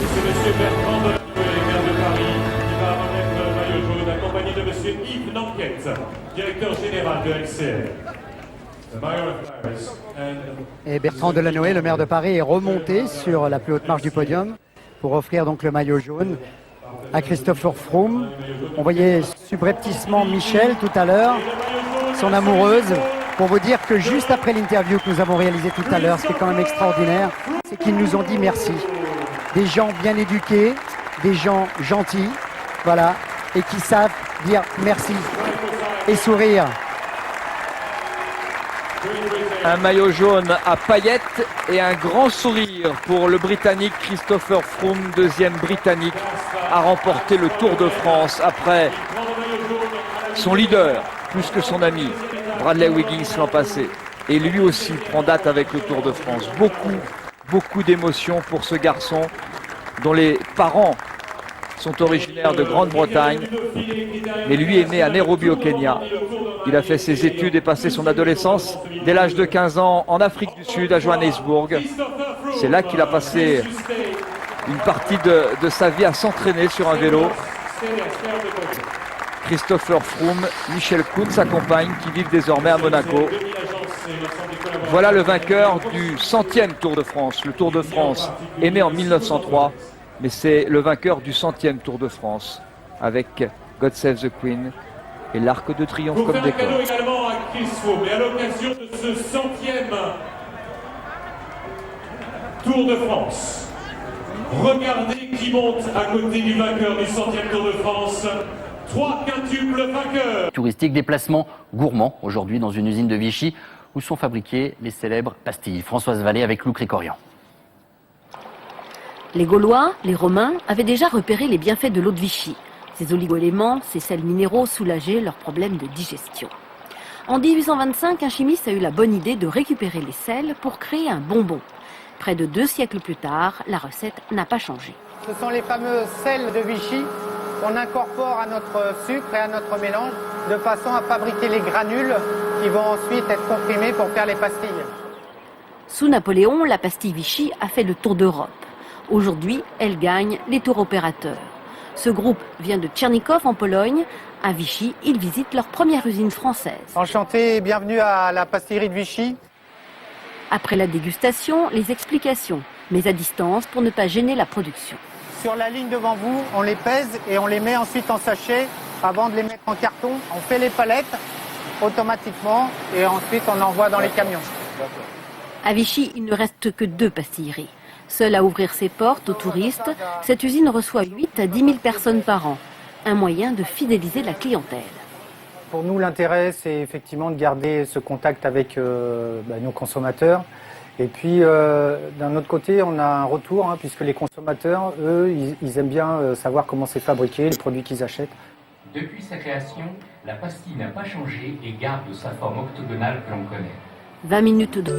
S9: Et c'est M. Bertrand Delanoë, maire de Paris, qui va remettre le maillot jaune, accompagné de M. Yves Nanquette, directeur général de LCR.
S3: Et Bertrand Delanoë, le maire de Paris, est remonté sur la plus haute marche du podium pour offrir donc le maillot jaune à Christopher Froome. On voyait subrepticement Michel tout à l'heure, son amoureuse, pour vous dire que juste après l'interview que nous avons réalisée tout à l'heure, ce qui est quand même extraordinaire, c'est qu'ils nous ont dit merci. Des gens bien éduqués, des gens gentils, voilà, et qui savent dire merci et sourire.
S7: Un maillot jaune à paillettes et un grand sourire pour le Britannique Christopher Froome, 2e Britannique à remporter le Tour de France après son leader, plus que son ami, Bradley Wiggins l'an passé. Et lui aussi prend date avec le Tour de France. Beaucoup d'émotions pour ce garçon dont les parents sont originaires de Grande-Bretagne, mais lui est né à Nairobi au Kenya. Il a fait ses études et passé son adolescence dès l'âge de 15 ans en Afrique du Sud, à Johannesburg. C'est là qu'il a passé une partie de sa vie à s'entraîner sur un vélo. Christopher Froome, Michel Kuhn, sa compagne, qui vivent désormais à Monaco. Voilà le vainqueur du 100e Tour de France. Le Tour de France est né en 1903, mais c'est le vainqueur du 100e Tour de France, avec God Save the Queen et l'Arc de Triomphe comme décor.
S9: Cadeau également à Chris Froome, et à l'occasion de ce 100e Tour de France, regardez qui monte à côté du vainqueur du 100e Tour de France. 3 quintuples vainqueurs.
S11: Touristique, déplacement gourmand aujourd'hui dans une usine de Vichy où sont fabriquées les célèbres pastilles. Françoise Vallée avec Lou Cricorian.
S12: Les Gaulois, les Romains avaient déjà repéré les bienfaits de l'eau de Vichy. Ces oligo-éléments, ces sels minéraux soulageaient leurs problèmes de digestion. En 1825, un chimiste a eu la bonne idée de récupérer les sels pour créer un bonbon. Près de 2 siècles plus tard, la recette n'a pas changé.
S13: Ce sont les fameux sels de Vichy qu'on incorpore à notre sucre et à notre mélange de façon à fabriquer les granules qui vont ensuite être comprimés pour faire les pastilles.
S12: Sous Napoléon, la pastille Vichy a fait le tour d'Europe. Aujourd'hui, elle gagne les tours opérateurs. Ce groupe vient de Tchernikov en Pologne. À Vichy, ils visitent leur première usine française.
S13: Enchanté et bienvenue à la pastillerie de Vichy.
S12: Après la dégustation, les explications, mais à distance pour ne pas gêner la production.
S13: Sur la ligne devant vous, on les pèse et on les met ensuite en sachet avant de les mettre en carton. On fait les palettes automatiquement et ensuite on envoie dans les camions.
S12: À Vichy, il ne reste que 2 pastilleries. Seule à ouvrir ses portes aux touristes, cette usine reçoit 8 à 10 000 personnes par an. Un moyen de fidéliser la clientèle.
S13: Pour nous, l'intérêt, c'est effectivement de garder ce contact avec nos consommateurs. Et puis, d'un autre côté, on a un retour, puisque les consommateurs, eux, ils aiment bien savoir comment c'est fabriqué, les produits qu'ils achètent.
S11: Depuis sa création, la pastille n'a pas changé et garde sa forme octogonale que l'on connaît.
S12: 20 minutes de...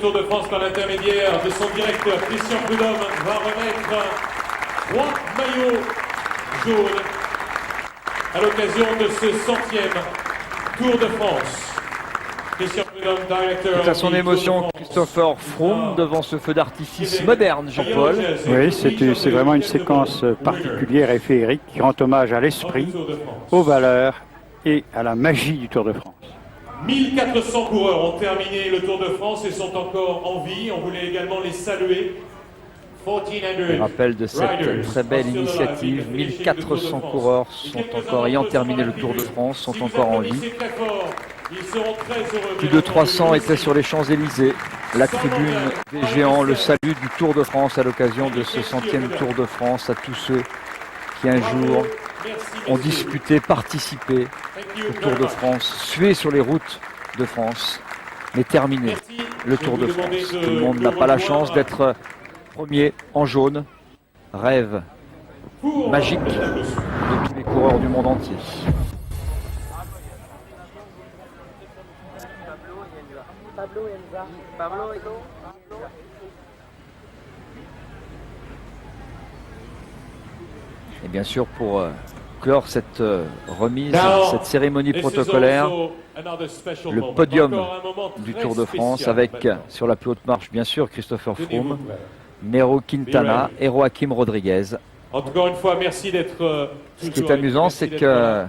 S9: Tour de France par l'intermédiaire de son directeur Christian Prudhomme va remettre 3 maillots jaunes à l'occasion de ce 100e Tour de France. Christian Prudhomme, directeur.
S7: Tout à son émotion, Christopher Froome devant ce feu d'artifice moderne, Jean-Paul.
S5: Oui, c'est vraiment une séquence particulière et féerique qui rend hommage à l'esprit, aux valeurs et à la magie du Tour de France.
S9: 1400 coureurs ont terminé le Tour de France et sont encore en vie. On voulait également les saluer.
S7: Je rappelle de cette très belle initiative. 1400 coureurs sont encore, ayant terminé le Tour de France, sont encore en vie. Plus de 300 étaient sur les Champs-Élysées. La tribune des géants, le salut du Tour de France à l'occasion de ce 100e Tour de France à tous ceux qui un jour ont disputé, participé au Tour de France, sué sur les routes de France, mais terminé le Tour de France. Tout le monde n'a pas la chance d'être premier en jaune. Rêve magique de tous les coureurs du monde entier. Et bien sûr, pour clore cette remise, cette cérémonie protocolaire, le podium du Tour de France avec, sur la plus haute marche, bien sûr, Christopher Froome, Nairo Quintana et Joaquim Rodriguez.
S9: Encore une fois, merci d'être.
S7: Ce qui est amusant, c'est que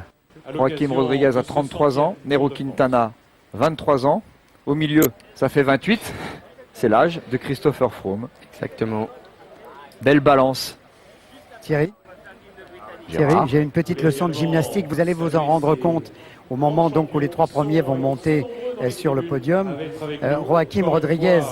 S7: Joaquim Rodriguez a 33 ans, Nairo Quintana 23 ans. Au milieu, ça fait 28. C'est l'âge de Christopher Froome.
S6: Exactement.
S7: Belle balance.
S3: Thierry, j'ai une petite leçon de gymnastique. Vous allez vous en rendre compte au moment donc où les 3 premiers vont monter sur le podium. Joaquim Rodriguez,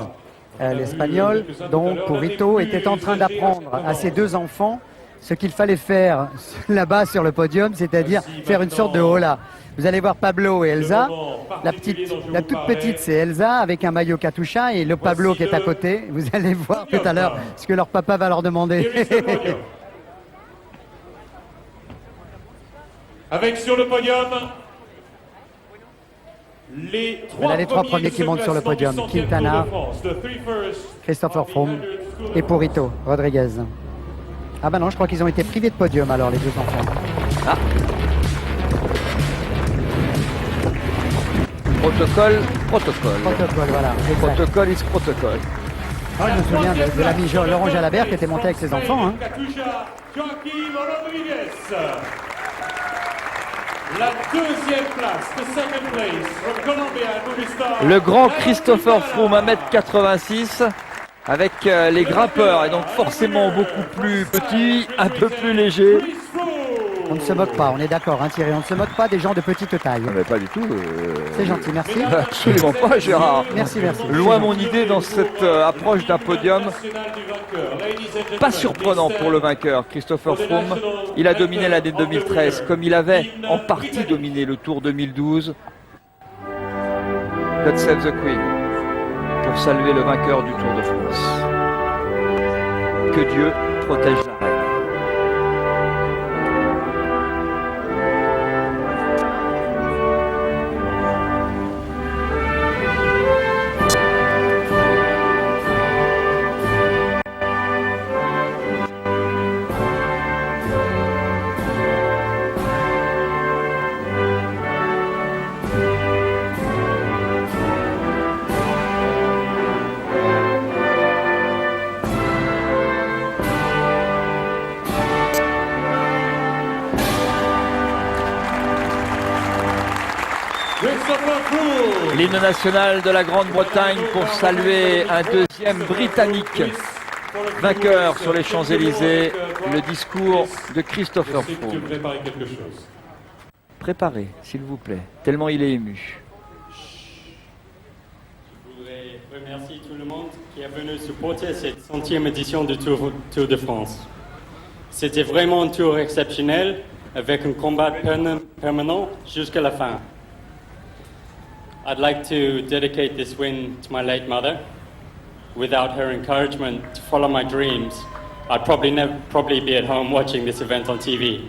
S3: l'Espagnol, donc Purito, était en train d'apprendre à ses 2 enfants ce qu'il fallait faire là-bas sur le podium, c'est-à-dire faire une sorte de hola. Vous allez voir Pablo et Elsa. La toute petite, c'est Elsa avec un maillot Katusha et le Pablo qui est à côté. Vous allez voir tout à l'heure ce que leur papa va leur demander.
S9: Avec sur le podium les 3
S3: premiers qui montent sur le podium. Quintana, Christopher Froome et Purito Rodriguez. Ah ben non, je crois qu'ils ont été privés de podium alors, les 2 enfants.
S7: Ah. Protocole,
S3: voilà. Exact.
S7: Protocole is protocole.
S3: Oh, je me souviens de l'ami Laurent Jalabert qui était monté avec ses enfants. Hein.
S9: La 2e place, the second place from Colombia,
S7: le grand Christopher Froome, 1m86, avec les grimpeurs, et donc forcément beaucoup plus petits, un peu plus légers.
S3: On ne se moque pas, on est d'accord, hein, Thierry, on ne se moque pas des gens de petite taille.
S7: Mais pas du tout.
S3: C'est gentil, merci.
S7: Absolument pas, Gérard.
S3: Merci.
S7: Loin mon idée dans cette approche d'un podium. Pas surprenant pour le vainqueur, Christopher Froome. Il a dominé l'année 2013, comme il avait en partie dominé le Tour 2012. God Save the Queen, pour saluer le vainqueur du Tour de France. Que Dieu protège la reine. L'hymne national de la Grande-Bretagne pour saluer un 2e Britannique vainqueur sur les Champs-Élysées, le discours de Christopher Froome. Préparez, s'il vous plaît, tellement il est ému.
S14: Je voudrais remercier tout le monde qui est venu supporter cette 100e édition du Tour de France. C'était vraiment un tour exceptionnel avec un combat permanent jusqu'à la fin. I'd like to dedicate this win to my late mother. Without her encouragement to follow my dreams, I'd probably be at home watching this event on TV.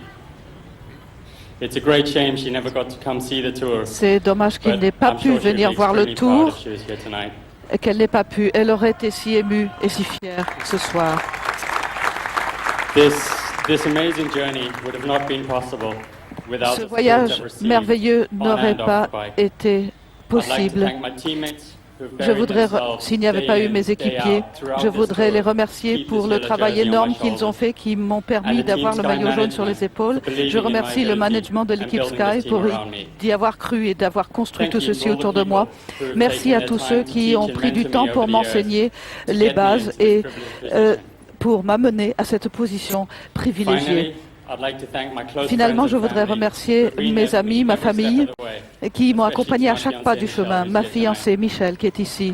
S14: It's a great shame she never got to come see the tour.
S15: C'est dommage qu'il n'ait pas pu venir voir le tour. qu'elle n'ait pas pu. Elle aurait été si émue et si fière ce soir. Ce voyage merveilleux n'aurait pas été possible. Je voudrais, s'il n'y avait pas eu mes équipiers, je voudrais les remercier pour le travail énorme qu'ils ont fait, qui m'ont permis d'avoir le maillot jaune sur les épaules. Je remercie le management de l'équipe Sky pour d'y avoir cru et d'avoir construit tout ceci autour de moi. Merci à tous ceux qui ont pris du temps pour m'enseigner les bases et pour m'amener à cette position privilégiée. Finalement, je voudrais remercier mes amis, ma famille, qui m'ont accompagné à chaque pas du chemin. Ma fiancée, Michel, qui est ici.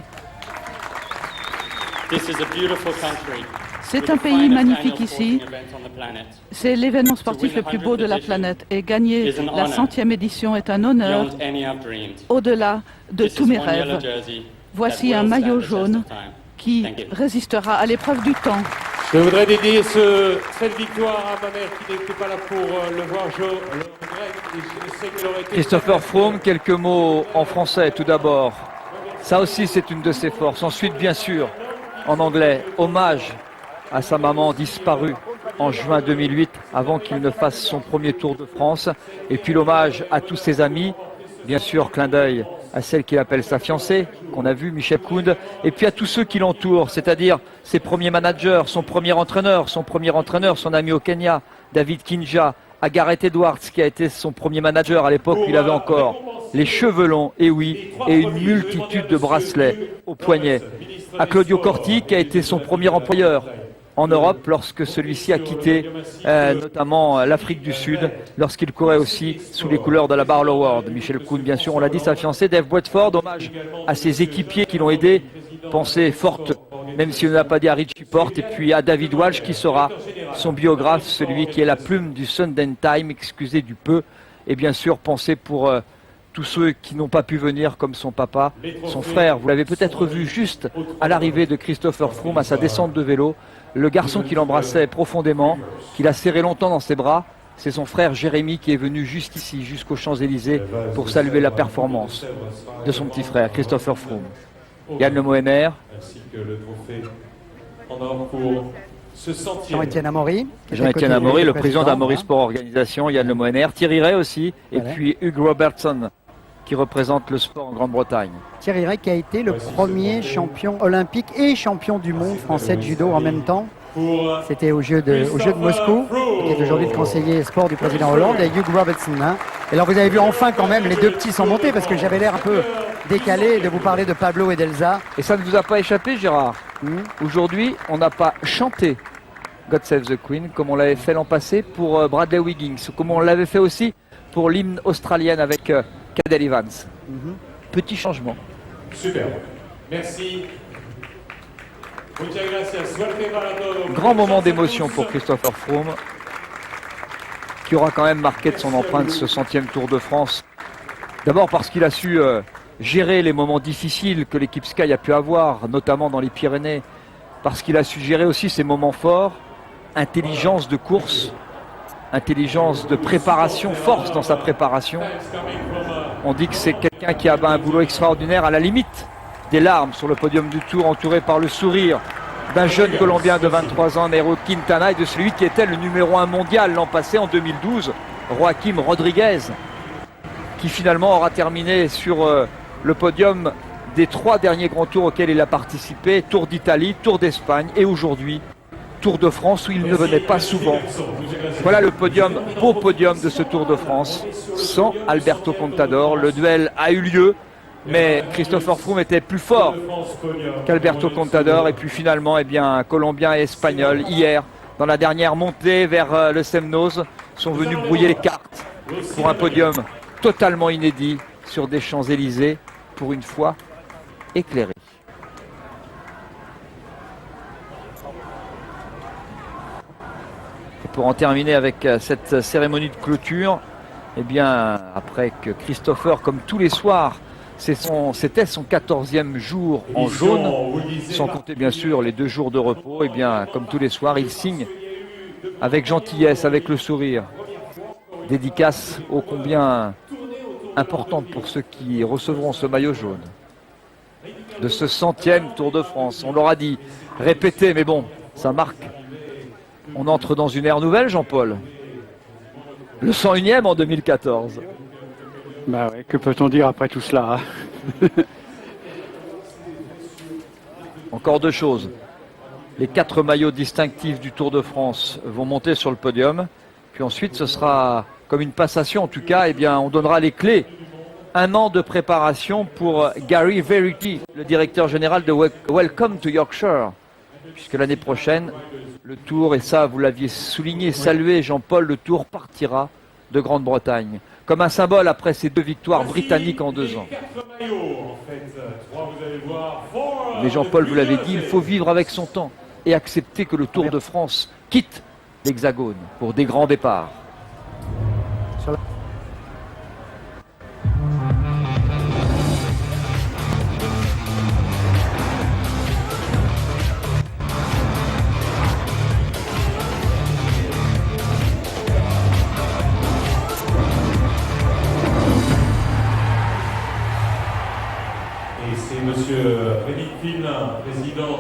S15: C'est un pays magnifique ici. C'est l'événement sportif le plus beau de la planète. Et gagner la 100e édition est un honneur au-delà de tous mes rêves. Voici un maillot jaune qui résistera à l'épreuve du temps.
S9: Je voudrais dédier cette victoire à ma mère qui n'était pas là pour le voir. Je le regrette et je sais qu'elle aurait été...
S7: Christopher Froome, quelques mots en français tout d'abord. Ça aussi c'est une de ses forces. Ensuite bien sûr en anglais, hommage à sa maman disparue en juin 2008 avant qu'il ne fasse son premier Tour de France. Et puis l'hommage à tous ses amis, bien sûr clin d'œil à celle qu'il appelle sa fiancée, qu'on a vu, Michel Kound, et puis à tous ceux qui l'entourent, c'est-à-dire ses premiers managers, son premier entraîneur, son ami au Kenya, David Kinja, à Gareth Edwards, qui a été son premier manager à l'époque où il avait encore les cheveux longs, et oui, et une multitude de bracelets au poignet, à Claudio Corti, qui a été son premier employeur en Europe lorsque celui-ci a quitté notamment l'Afrique du Sud, lorsqu'il courait aussi sous les couleurs de la Barlow World. Michel Kound, bien sûr, on l'a dit, sa fiancée, Dave Watford, hommage à ses équipiers qui l'ont aidé, pensée forte, même si on n'a pas dit à Richie Porte, et puis à David Walsh qui sera son biographe, celui qui est la plume du Sunday Times, excusez du peu, et bien sûr pensée pour tous ceux qui n'ont pas pu venir, comme son papa, son frère. Vous l'avez peut-être vu juste à l'arrivée de Christopher Froome à sa descente de vélo. Le garçon qui l'embrassait profondément, qu'il a serré longtemps dans ses bras, c'est son frère Jérémy qui est venu juste ici, jusqu'aux Champs-Élysées, pour saluer la performance de son petit frère, Christopher Froome. Yann Le Mohenner.
S9: Ainsi que le trophée en or pour ce 100e.
S3: Jean-Étienne Amaury.
S7: Jean-Étienne Amaury, le président d'Amaury Sport Organisation, Yann Le Mohenner. Thierry Ray aussi, et puis Hugh Robertson, qui représente le sport en Grande-Bretagne.
S3: Thierry Ray qui a été le premier champion olympique et champion du monde français de judo en même temps. C'était au jeu de Moscou, qui est aujourd'hui le conseiller sport du président Hollande, et Hugh Robertson. Et alors vous avez vu enfin quand même les deux petits sont montés, parce que j'avais l'air un peu décalé de vous parler de Pablo et d'Elsa.
S7: Et ça ne vous a pas échappé, Gérard. Aujourd'hui, on n'a pas chanté God Save the Queen comme on l'avait fait l'an passé pour Bradley Wiggins, comme on l'avait fait aussi pour l'hymne australienne avec Cadel Evans. Petit changement.
S9: Super. Merci.
S7: Grand moment d'émotion pour Christopher Froome, qui aura quand même marqué de son empreinte ce 100e Tour de France. D'abord parce qu'il a su gérer les moments difficiles que l'équipe Sky a pu avoir, notamment dans les Pyrénées, parce qu'il a su gérer aussi ses moments forts, intelligence de course, intelligence de préparation, force dans sa préparation. On dit que c'est quelqu'un qui a un boulot extraordinaire, à la limite des larmes sur le podium du Tour, entouré par le sourire d'un jeune Colombien de 23 ans, Nairo Quintana, et de celui qui était le numéro 1 mondial l'an passé, en 2012, Joaquim Rodriguez, qui finalement aura terminé sur le podium des 3 derniers grands tours auxquels il a participé, Tour d'Italie, Tour d'Espagne et aujourd'hui Tour de France, où il ne venait pas souvent. Voilà le podium, beau podium de ce Tour de France, sans Alberto Contador. Le duel a eu lieu, mais Christopher Froome était plus fort qu'Alberto Contador. Et puis finalement, eh bien, Colombien et Espagnol, hier, dans la dernière montée vers le Semnoz, sont venus brouiller les cartes pour un podium totalement inédit sur des Champs-Élysées, pour une fois éclairé. Et pour en terminer avec cette cérémonie de clôture, eh bien, après que Christopher, comme tous les soirs, c'était son 14e jour en jaune, sans compter bien sûr les 2 jours de repos, et bien comme tous les soirs, il signe avec gentillesse, avec le sourire. Dédicace ô combien importante pour ceux qui recevront ce maillot jaune. de ce 100e Tour de France. On l'aura dit, répété, mais bon, ça marque. On entre dans une ère nouvelle, Jean-Paul. Le 101e en 2014.
S5: Bah ouais, que peut-on dire après tout cela, hein?
S7: Encore deux choses. Les 4 maillots distinctifs du Tour de France vont monter sur le podium. Puis ensuite, ce sera comme une passation. En tout cas, eh bien, on donnera les clés. 1 an de préparation pour Gary Verity, le directeur général de Welcome to Yorkshire. Puisque l'année prochaine, le Tour, et ça vous l'aviez souligné, salué Jean-Paul, le Tour partira de Grande-Bretagne. Comme un symbole après ces 2 victoires britanniques en 2 ans. Mais Jean-Paul, vous l'avez dit, il faut vivre avec son temps et accepter que le Tour de France quitte l'Hexagone pour des grands départs.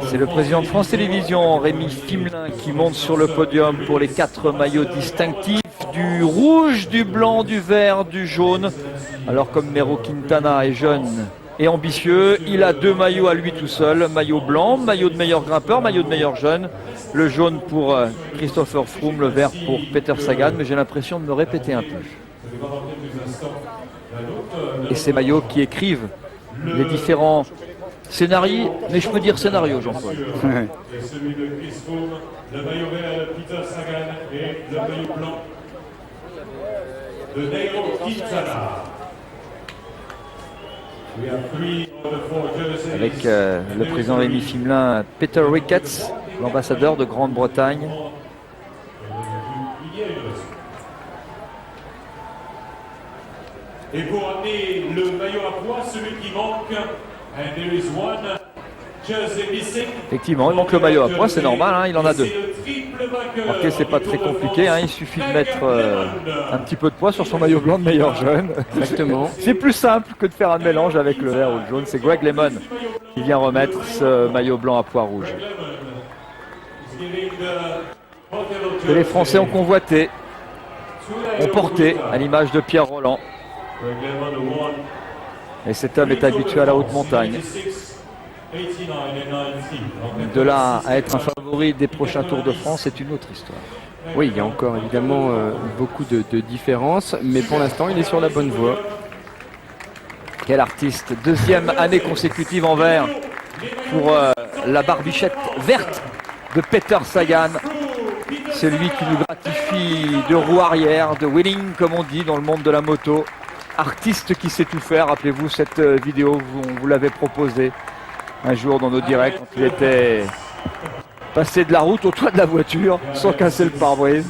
S7: C'est le président de France Télévisions, Rémi Fimelin, qui monte sur le podium pour les 4 maillots distinctifs du rouge, du blanc, du vert, du jaune. Alors comme Mero Quintana est jeune et ambitieux, il a 2 maillots à lui tout seul. Maillot blanc, maillot de meilleur grimpeur, maillot de meilleur jeune. Le jaune pour Christopher Froome, le vert pour Peter Sagan. Mais j'ai l'impression de me répéter un peu. Et ces maillots qui écrivent les différents scénarios, mais je peux dire scénario, Jean-Paul.
S9: Et celui de Chris Froome, le maillot vert de Peter Sagan et le maillot blanc de Nairo Quintana.
S7: Avec le président Rémi Fimelin, Peter Ricketts, l'ambassadeur de Grande-Bretagne.
S9: Et pour amener le maillot à poids, celui qui manque, and there is one jersey missing.
S7: Effectivement, il manque le maillot à poids, c'est normal, hein, il en a 2. Ok, c'est pas très compliqué, hein, il suffit de mettre un petit peu de poids sur son maillot blanc de meilleur jeune.
S6: Exactement.
S7: C'est plus simple que de faire un mélange avec le vert ou le jaune. C'est Greg Lemon qui vient remettre ce maillot blanc à pois rouge. Que les Français ont convoité, ont porté à l'image de Pierre Roland. Et cet homme est habitué à la haute montagne. De là à être un favori des prochains Tours de France, c'est une autre histoire.
S6: Oui, il y a encore évidemment beaucoup de différences, mais pour l'instant, il est sur la bonne voie.
S7: Quel artiste! 2e année consécutive en vert pour la barbichette verte de Peter Sagan. Celui qui nous gratifie de roue arrière, de wheeling comme on dit dans le monde de la moto. Artiste qui sait tout faire. Rappelez-vous cette vidéo, on vous l'avait proposée un jour dans nos directs quand il était passé de la route au toit de la voiture sans casser le pare-brise.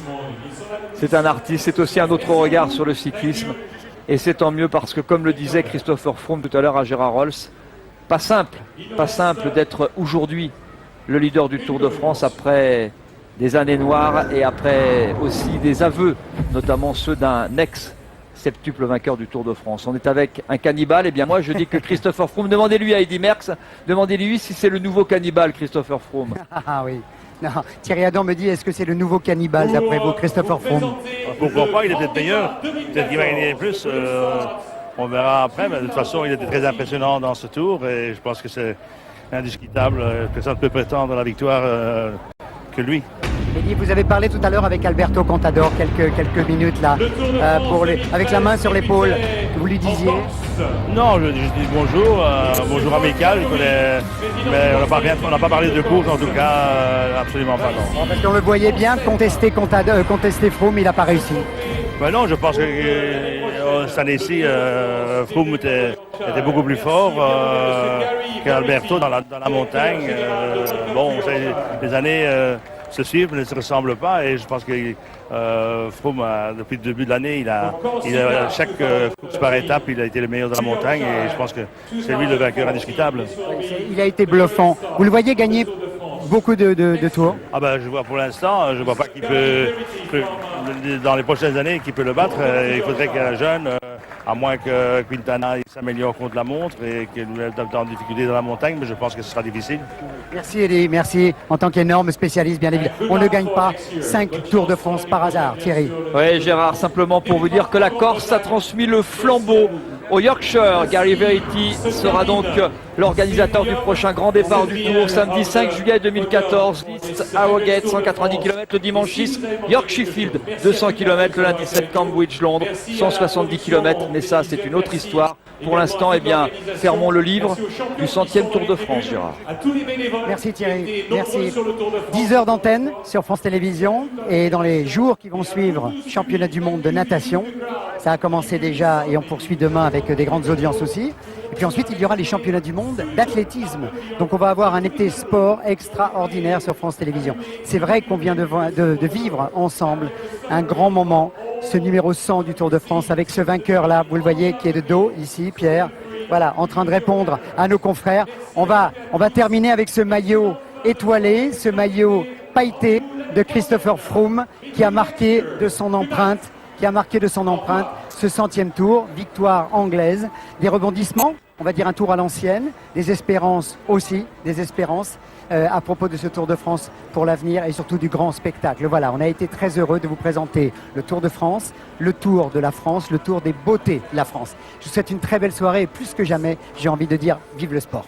S7: C'est un artiste, c'est aussi un autre regard sur le cyclisme. Et c'est tant mieux parce que, comme le disait Christopher Froome tout à l'heure à Gérard Rolls, pas simple d'être aujourd'hui le leader du Tour de France après des années noires et après aussi des aveux, notamment ceux d'un ex-septuple vainqueur du Tour de France. On est avec un cannibale, et bien moi je dis que Christopher Froome, demandez-lui à Eddy Merckx, demandez-lui si c'est le nouveau cannibale Christopher Froome.
S3: Ah oui. Non, Thierry Adam me dit, est-ce que c'est le nouveau cannibale d'après vous, Christopher Froome?
S16: Pourquoi pas, il est peut-être meilleur, peut-être qu'il va gagner plus, on verra après, mais de toute façon il était très impressionnant dans ce tour et je pense que c'est indiscutable, personne ne peut prétendre à la victoire que lui.
S3: Eddy, vous avez parlé tout à l'heure avec Alberto Contador, quelques minutes là, avec la main sur l'épaule, vous lui disiez?
S16: Non, je dis bonjour, bonjour amical, mais on n'a pas parlé de course en tout cas, absolument pas non.
S3: Parce qu'on le voyait bien contester Froome, il n'a pas réussi.
S16: Ben non, je pense que cette année-ci, Froome était beaucoup plus fort qu'Alberto dans la montagne. Bon, les années se suivent, ne se ressemblent pas et je pense que Froome, depuis le début de l'année, chaque course par étape, il a été le meilleur de la montagne et je pense que c'est lui le vainqueur indiscutable.
S3: Il a été bluffant. Vous le voyez gagner beaucoup de tours?
S16: Ah ben, je vois pour l'instant, je ne vois pas qui peut, dans les prochaines années, qui peut le battre. Il faudrait qu'un jeune à moins que Quintana s'améliore contre la montre et qu'il est en difficulté dans la montagne, mais je pense que ce sera difficile.
S3: Merci Eddie, merci. En tant qu'énorme spécialiste, bien évidemment. On ne gagne pas 5 Tours de France par hasard, Thierry.
S7: Oui, Gérard, simplement pour vous dire que la Corse a transmis le flambeau au Yorkshire. Gary Verity sera donc l'organisateur du prochain grand départ du Tour, samedi 5 juillet 2014. List Harrogate, 190 km, le dimanche 6, York Sheffield, 200 km, le lundi 7, Cambridge, Londres, 170 km. Mais ça, c'est une autre histoire. Pour l'instant, eh bien, fermons le livre du 100e Tour de France, Gérard.
S3: Merci Thierry, merci. 10 heures d'antenne sur France Télévisions et dans les jours qui vont suivre, championnat du monde de natation. Ça a commencé déjà et on poursuit demain avec des grandes audiences aussi. Et puis ensuite, il y aura les championnats du monde d'athlétisme. Donc on va avoir un été sport extraordinaire sur France Télévisions. C'est vrai qu'on vient de vivre ensemble un grand moment, ce numéro 100 du Tour de France avec ce vainqueur-là, vous le voyez, qui est de dos ici, Pierre. Voilà, en train de répondre à nos confrères. On va terminer avec ce maillot étoilé, ce maillot pailleté de Christopher Froome qui a marqué de son empreinte ce 100e tour, victoire anglaise, des rebondissements, on va dire un tour à l'ancienne, des espérances aussi, à propos de ce Tour de France pour l'avenir et surtout du grand spectacle. Voilà, on a été très heureux de vous présenter le Tour de France, le Tour de la France, le Tour des beautés de la France. Je vous souhaite une très belle soirée et plus que jamais, j'ai envie de dire vive le sport.